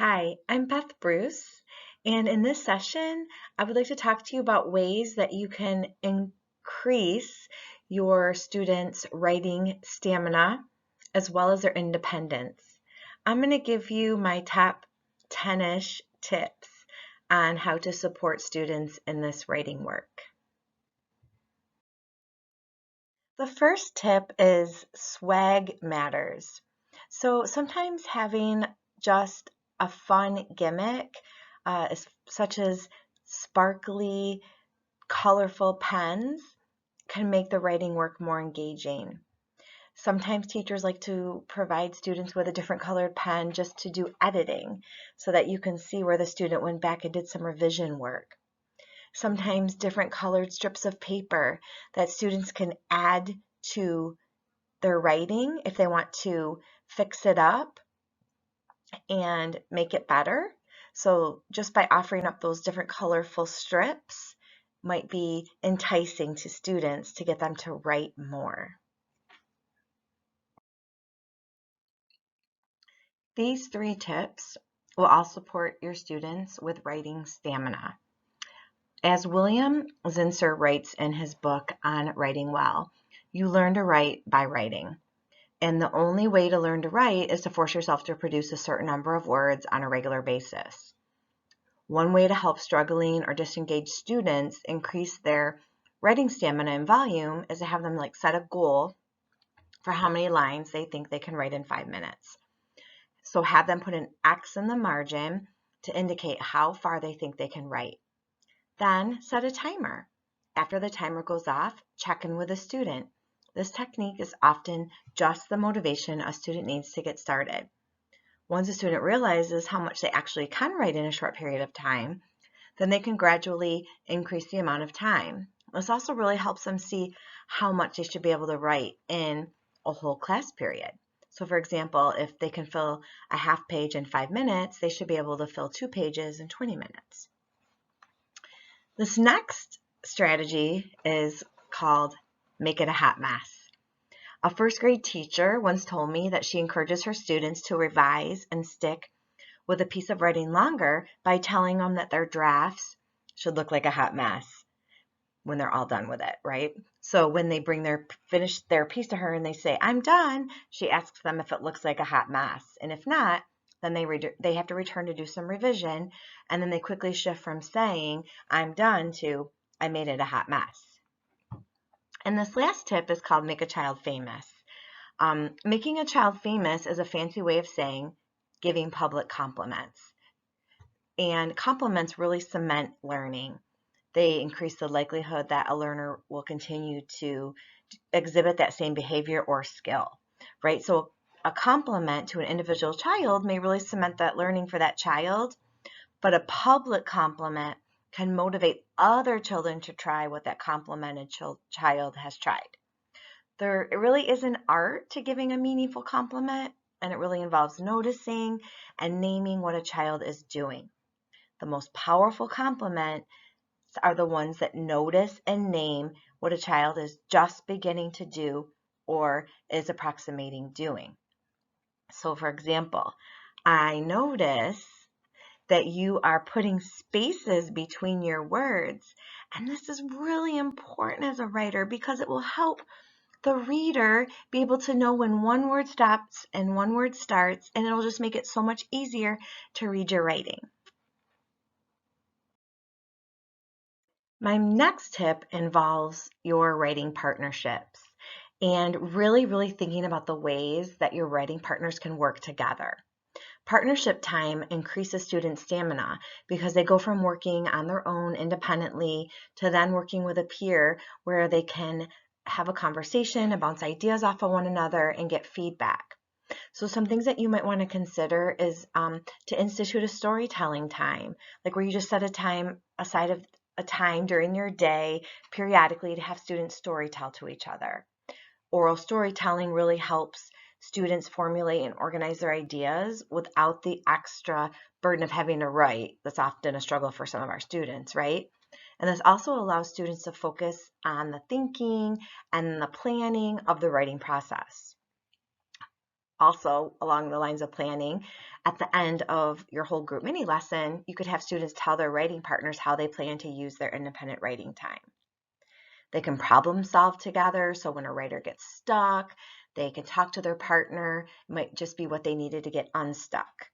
Hi, I'm Beth Bruce, and in this session, I would like to talk to you about ways that you can increase your students' writing stamina as well as their independence. I'm going to give you my top 10-ish tips on how to support students in this writing work. The first tip is swag matters. So sometimes having just a fun gimmick, such as sparkly, colorful pens, can make the writing work more engaging. Sometimes teachers like to provide students with a different colored pen just to do editing so that you can see where the student went back and did some revision work. Sometimes different colored strips of paper that students can add to their writing if they want to fix it up and make it better. So just by offering up those different colorful strips might be enticing to students to get them to write more. These 3 tips will all support your students with writing stamina. As William Zinsser writes in his book on writing well, you learn to write by writing. And the only way to learn to write is to force yourself to produce a certain number of words on a regular basis. One way to help struggling or disengaged students increase their writing stamina and volume is to have them set a goal for how many lines they think they can write in 5 minutes. So have them put an X in the margin to indicate how far they think they can write. Then set a timer. After the timer goes off, check in with the student. This technique is often just the motivation a student needs to get started. Once a student realizes how much they actually can write in a short period of time, then they can gradually increase the amount of time. This also really helps them see how much they should be able to write in a whole class period. So for example, if they can fill a half page in 5 minutes, they should be able to fill 2 pages in 20 minutes. This next strategy is called make it a hot mess. A first grade teacher once told me that she encourages her students to revise and stick with a piece of writing longer by telling them that their drafts should look like a hot mess when they're all done with it, right? So when they finish their piece to her and they say, "I'm done," she asks them if it looks like a hot mess. And if not, then they have to return to do some revision, and then they quickly shift from saying, "I'm done" to "I made it a hot mess." And this last tip is called make a child famous. Making a child famous is a fancy way of saying giving public compliments. And compliments really cement learning. They increase the likelihood that a learner will continue to exhibit that same behavior or skill, right? So a compliment to an individual child may really cement that learning for that child, but a public compliment can motivate other children to try what that complimented child has tried. It really is an art to giving a meaningful compliment, and it really involves noticing and naming what a child is doing. The most powerful compliment are the ones that notice and name what a child is just beginning to do or is approximating doing. So for example, I notice that you are putting spaces between your words. And this is really important as a writer because it will help the reader be able to know when one word stops and one word starts, and it'll just make it so much easier to read your writing. My next tip involves your writing partnerships and really thinking about the ways that your writing partners can work together. Partnership time increases student stamina because they go from working on their own independently to then working with a peer where they can have a conversation and bounce ideas off of one another and get feedback. So some things that you might want to consider is to institute a storytelling time, like where you just set a time during your day periodically to have students storytell to each other. Oral storytelling really helps students formulate and organize their ideas without the extra burden of having to write. That's often a struggle for some of our students, right? And this also allows students to focus on the thinking and the planning of the writing process. Also, along the lines of planning, at the end of your whole group mini lesson, you could have students tell their writing partners how they plan to use their independent writing time. They can problem solve together. So when a writer gets stuck, they can talk to their partner. It might just be what they needed to get unstuck.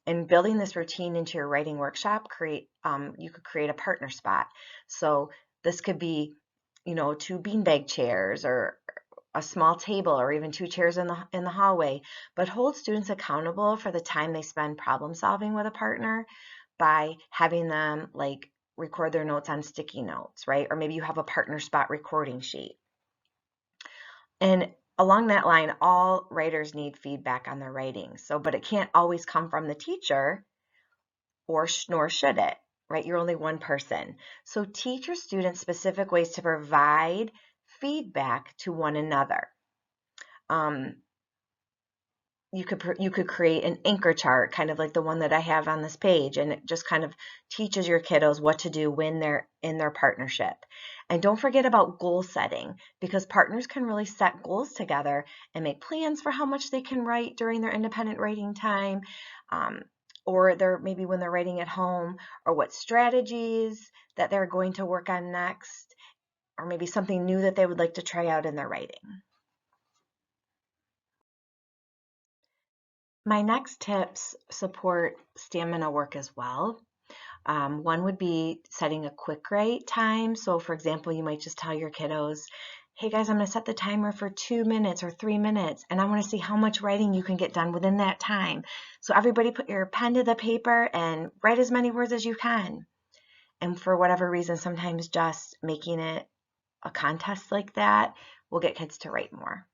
And building this routine into your writing workshop, you could create a partner spot. So this could be, 2 beanbag chairs or a small table or even 2 chairs in the hallway, but hold students accountable for the time they spend problem solving with a partner by having them like record their notes on sticky notes, right? Or maybe you have a partner spot recording sheet. And along that line, all writers need feedback on their writing. But it can't always come from the teacher, nor should it, right? You're only one person. So teach your students specific ways to provide feedback to one another. You could create an anchor chart, kind of like the one that I have on this page, and it just kind of teaches your kiddos what to do when they're in their partnership. And don't forget about goal setting, because partners can really set goals together and make plans for how much they can write during their independent writing time, or maybe when they're writing at home, or what strategies that they're going to work on next, or maybe something new that they would like to try out in their writing. My next tips support stamina work as well. One would be setting a quick write time. So for example, you might just tell your kiddos, hey guys, I'm going to set the timer for 2 minutes or 3 minutes, and I want to see how much writing you can get done within that time. So everybody put your pen to the paper and write as many words as you can. And for whatever reason, sometimes just making it a contest like that will get kids to write more.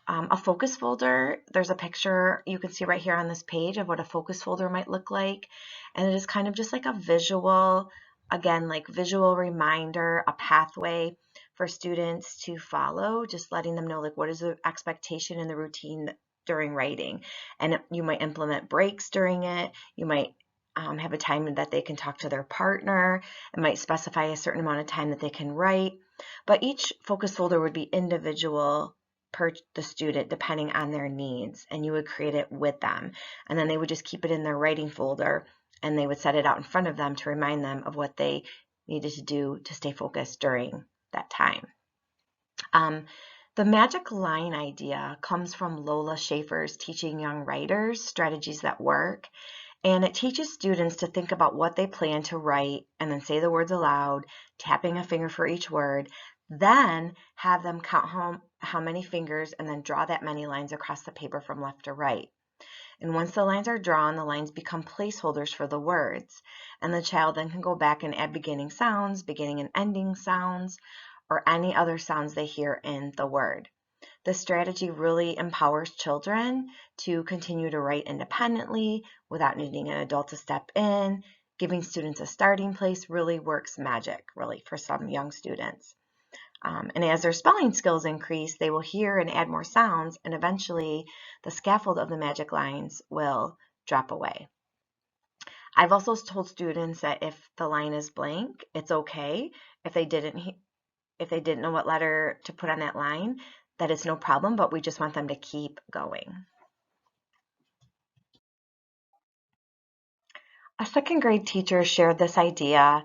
A focus folder, there's a picture you can see right here on this page of what a focus folder might look like. And it is kind of just like a visual, again, like visual reminder, a pathway for students to follow, just letting them know like what is the expectation and the routine during writing. And you might implement breaks during it. You might have a time that they can talk to their partner. It might specify a certain amount of time that they can write. But each focus folder would be individual per the student depending on their needs, and you would create it with them, and then they would just keep it in their writing folder, and they would set it out in front of them to remind them of what they needed to do to stay focused during that time. The magic line idea comes from Lola Schaefer's Teaching Young Writers Strategies That Work, and it teaches students to think about what they plan to write and then say the words aloud, tapping a finger for each word, then have them count how many fingers and then draw that many lines across the paper from left to right. And once the lines are drawn, the lines become placeholders for the words. And the child then can go back and add beginning sounds, beginning and ending sounds, or any other sounds they hear in the word. This strategy really empowers children to continue to write independently without needing an adult to step in. Giving students a starting place really works magic, really, for some young students. And as their spelling skills increase, they will hear and add more sounds, and eventually the scaffold of the magic lines will drop away. I've also told students that if the line is blank, it's okay. If they didn't know what letter to put on that line, that is no problem, but we just want them to keep going. A second grade teacher shared this idea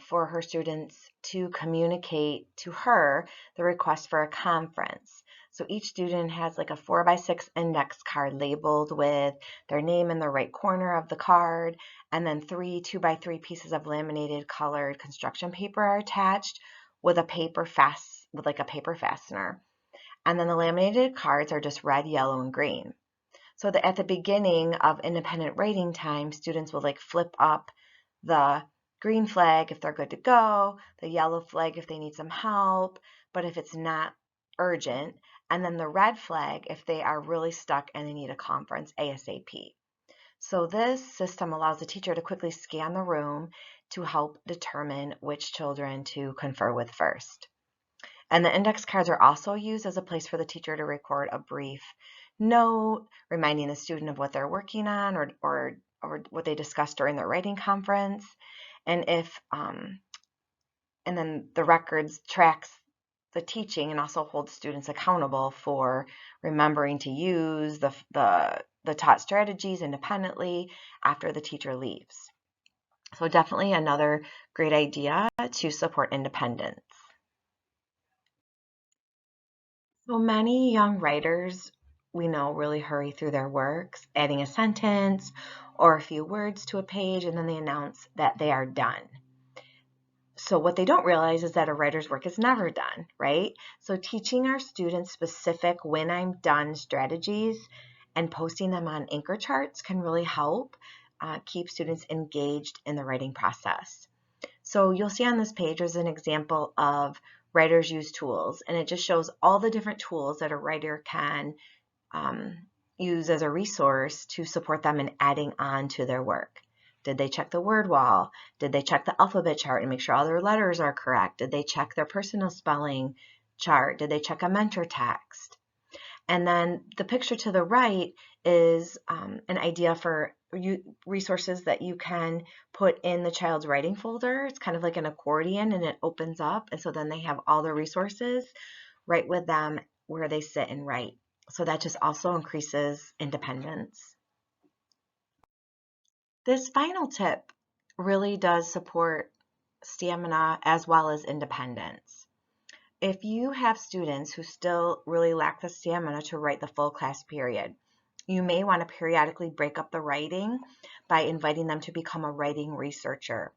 for her students to communicate to her the request for a conference. So each student has like a 4x6 index card labeled with their name in the right corner of the card, and then 3 2x3 pieces of laminated colored construction paper are attached with a paper fastener. And then the laminated cards are just red, yellow, and green. So that at the beginning of independent writing time, students will like flip up the green flag if they're good to go, the yellow flag if they need some help, but if it's not urgent, and then the red flag if they are really stuck and they need a conference ASAP. So this system allows the teacher to quickly scan the room to help determine which children to confer with first. And the index cards are also used as a place for the teacher to record a brief note, reminding the student of what they're working on or what they discussed during their writing conference. And then the records tracks the teaching and also hold students accountable for remembering to use the taught strategies independently after the teacher leaves. So definitely another great idea to support independence. So many young writers we know really hurry through their works, adding a sentence or a few words to a page, and then they announce that they are done. So what they don't realize is that a writer's work is never done, right? So teaching our students specific when I'm done strategies and posting them on anchor charts can really help keep students engaged in the writing process. So you'll see on this page there's an example of writers use tools, and it just shows all the different tools that a writer can use as a resource to support them in adding on to their work. Did they check the word wall? Did they check the alphabet chart and make sure all their letters are correct? Did they check their personal spelling chart? Did they check a mentor text? And then the picture to the right is an idea for resources that you can put in the child's writing folder. It's kind of like an accordion, and it opens up, and so then they have all the resources right with them where they sit and write. So that just also increases independence. This final tip really does support stamina as well as independence. If you have students who still really lack the stamina to write the full class period, you may want to periodically break up the writing by inviting them to become a writing researcher.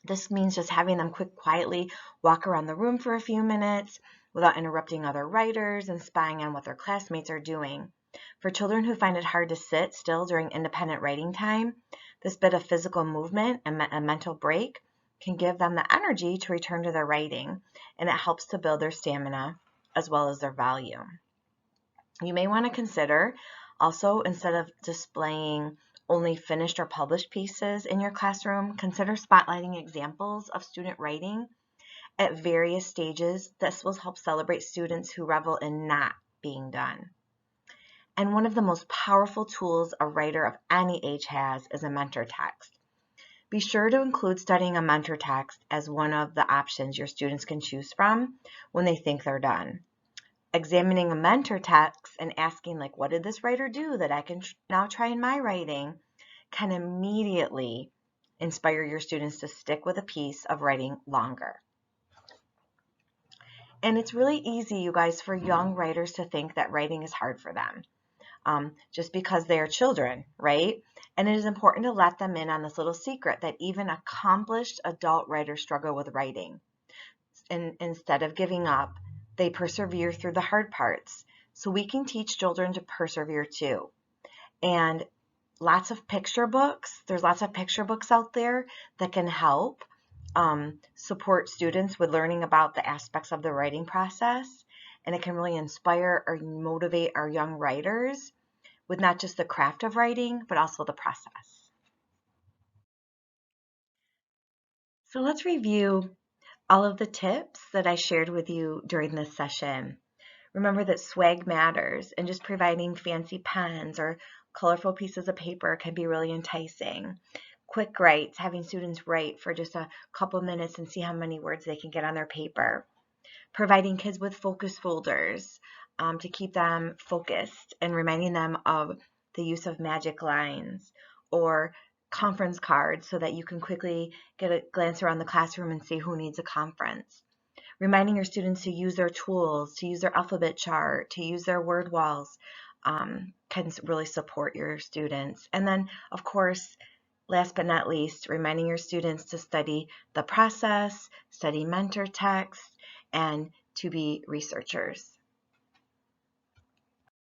This means just having them quietly walk around the room for a few minutes without interrupting other writers and spying on what their classmates are doing. For children who find it hard to sit still during independent writing time, this bit of physical movement and a mental break can give them the energy to return to their writing, and it helps to build their stamina as well as their volume. You may want to consider also, instead of displaying only finished or published pieces in your classroom, consider spotlighting examples of student writing at various stages. This will help celebrate students who revel in not being done. And one of the most powerful tools a writer of any age has is a mentor text. Be sure to include studying a mentor text as one of the options your students can choose from when they think they're done. Examining a mentor text and asking, like, what did this writer do that I can now try in my writing, can immediately inspire your students to stick with a piece of writing longer. And it's really easy, you guys, for young writers to think that writing is hard for them, just because they are children, right? And it is important to let them in on this little secret that even accomplished adult writers struggle with writing. And instead of giving up, they persevere through the hard parts. So we can teach children to persevere too. And lots of picture books, there's lots of picture books out there that can help support students with learning about the aspects of the writing process. And it can really inspire or motivate our young writers with not just the craft of writing, but also the process. So let's review all of the tips that I shared with you during this session. Remember that swag matters, and just providing fancy pens or colorful pieces of paper can be really enticing. Quick writes, having students write for just a couple minutes and see how many words they can get on their paper. Providing kids with focus folders to keep them focused and reminding them of the use of magic lines, or conference cards so that you can quickly get a glance around the classroom and see who needs a conference. Reminding your students to use their tools, to use their alphabet chart, to use their word walls can really support your students. And then, of course, last but not least, reminding your students to study the process, study mentor texts, and to be researchers.